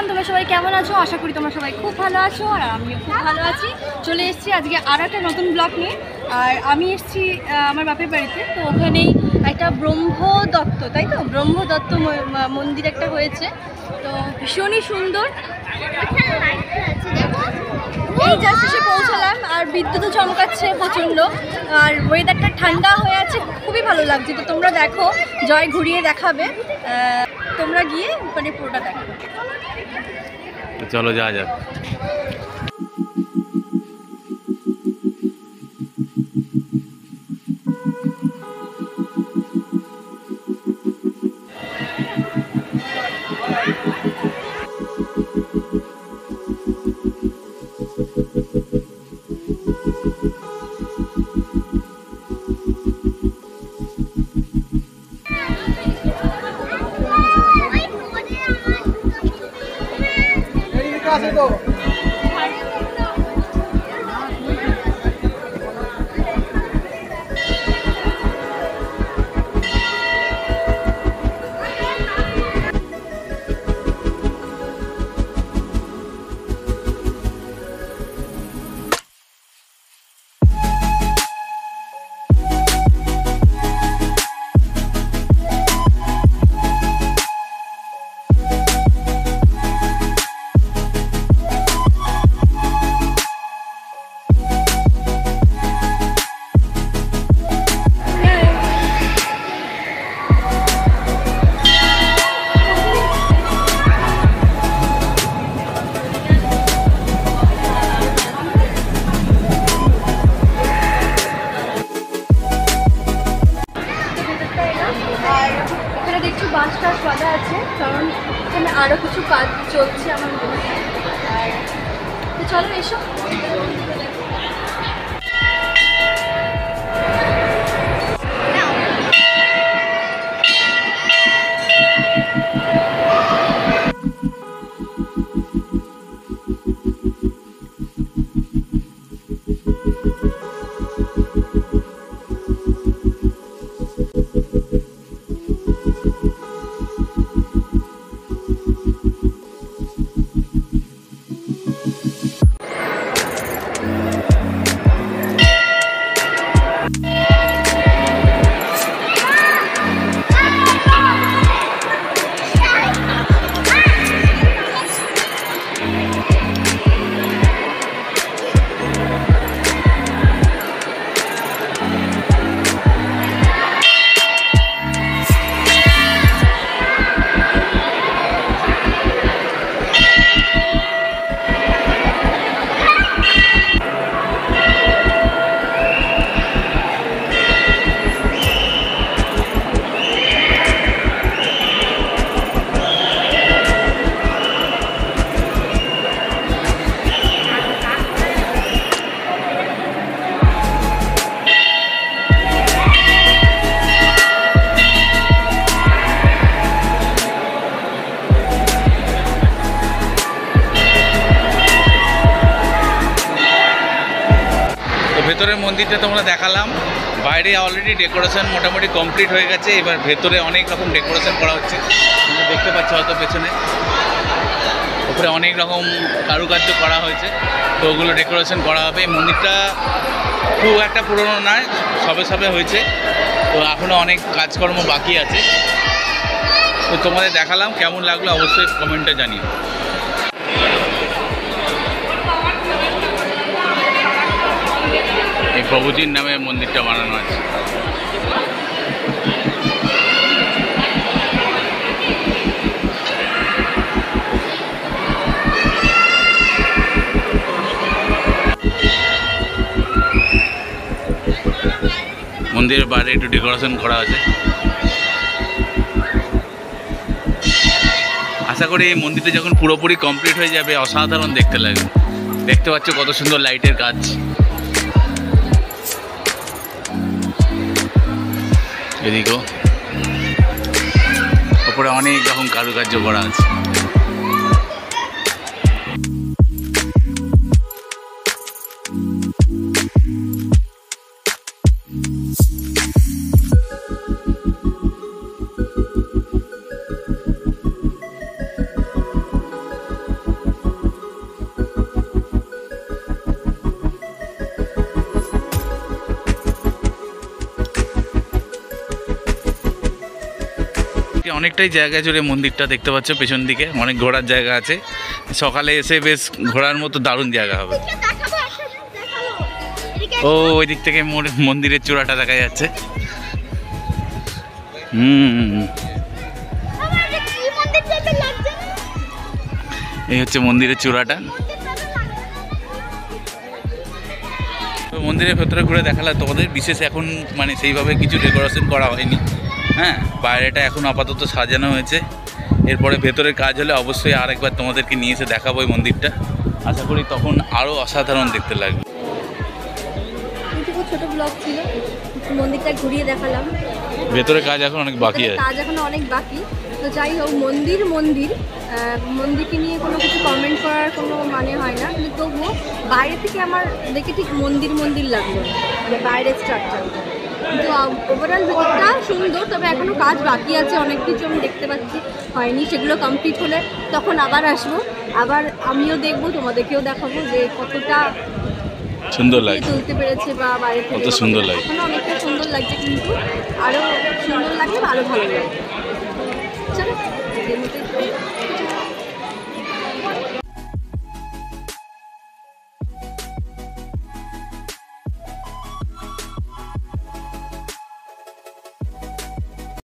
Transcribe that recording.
Everyone, তোমরা সবাই কেমন আছো? আশা করি তোমরা সবাই খুব ভালো আছো আর আমিও খুব ভালো আছি। চলে এসেছি আজকে আর একটা নতুন ব্লগ নিয়ে। আর আমি এসেছি আমার বাপের বাড়িতে। তো ওখানেই একটা ব্রহ্মদত্ত, তাই তো, ব্রহ্মদত্ত মন্দির একটা হয়েছে। তো ভীষণই সুন্দর। এই জাস্ট এসে পৌঁছালাম আর বিদ্যুৎও চমকাচ্ছে প্রচণ্ড, আর ওয়েদারটা ঠান্ডা হয়ে আছে, খুবই ভালো লাগছে। তো তোমরা দেখো, জয় ঘুরিয়ে দেখাবে, তোমরা গিয়ে মানে পুরোটা দেখো। চলো যাওয়া যাক। বাস টাস বাঁধা আছে, কারণ এখানে আরও কিছু কাজ চলছে আমার মনে হয়। আর তো চলো এসো। ভেতরের মন্দিরটা তোমরা দেখালাম, বাইরে অলরেডি ডেকোরেশন মোটামুটি কমপ্লিট হয়ে গেছে। এবার ভেতরে অনেক রকম ডেকোরেশন করা হচ্ছে, তোমরা দেখতে পাচ্ছ হয়তো পেছনে। উপরে অনেক রকম কারুকার্য করা হয়েছে, তো ওগুলো ডেকোরেশন করা হবে। মন্দিরটা খুব একটা পুরনো নয়, সবে সবে হয়েছে, তো এখনও অনেক কাজকর্ম বাকি আছে। তো তোমাদের দেখালাম, কেমন লাগলো অবশ্যই কমেন্টে জানিও। এই প্রভুজির নামে মন্দিরটা বানানো আছে। মন্দিরের বাইরে একটু ডেকোরেশন করা আছে। আশা করি এই মন্দিরটা যখন পুরোপুরি কমপ্লিট হয়ে যাবে অসাধারণ দেখতে লাগবে। দেখতে পাচ্ছ কত সুন্দর লাইটের কাজ। এদিকেও উপরে অনেক রকম কারুকার্য করা আছে। অনেকটাই জায়গা জুড়ে মন্দিরটা দেখতে পাচ্ছ, পেছন দিকে অনেক ঘোরার জায়গা আছে। সকালে এসে বেশ ঘোরার মতো দারুণ জায়গা হবে। ও ওই দিক থেকে মন্দিরের চূড়াটা দেখা যাচ্ছে। এই হচ্ছে মন্দিরের চূড়াটা। তো মন্দিরের ভেতরে ঘুরে দেখালাম তোমাদের। বিশেষ এখন মানে সেইভাবে কিছু ডেকোরেশন করা হয়নি। হ্যাঁ, বাইরেটা এখন আপাতত সাজানো হয়েছে। এরপরে ভেতরের কাজ হলে অবশ্যই আরেকবার তোমাদেরকে নিয়ে এসে দেখাবো এই মন্দিরটা। আশা করি তখন আরও অসাধারণ দেখতে লাগবে। ছোট ব্লগ ছিল, মন্দিরটা ঘুরিয়ে দেখালাম। ভেতরে কাজ এখন অনেক বাকি আছে, কাজ এখন অনেক বাকি। তো যাই হোক, মন্দিরকে নিয়ে কোনো কিছু কমেন্ট করার কোনো মানে হয় না, কিন্তু তবুও বাইরে থেকে আমার দেখে ঠিক মন্দির লাগলো, মানে বাইরের স্ট্রাকচার। কিন্তু ওভারঅল ভিতরটা সুন্দর, তবে এখনও কাজ বাকি আছে, অনেক কিছু আমি দেখতে পাচ্ছি হয়নি। সেগুলো কমপ্লিট হলে তখন আবার আসবো, আবার আমিও দেখবো, তোমাদেরকেও দেখাবো যে কতটা সুন্দর লাগে, তুলতে পেরেছে বা বাইরে থেকে কত সুন্দর লাগে। এখন অনেকটা সুন্দর লাগছে, কিন্তু আরও সুন্দর লাগলে আরও ভালো লাগে। চলো।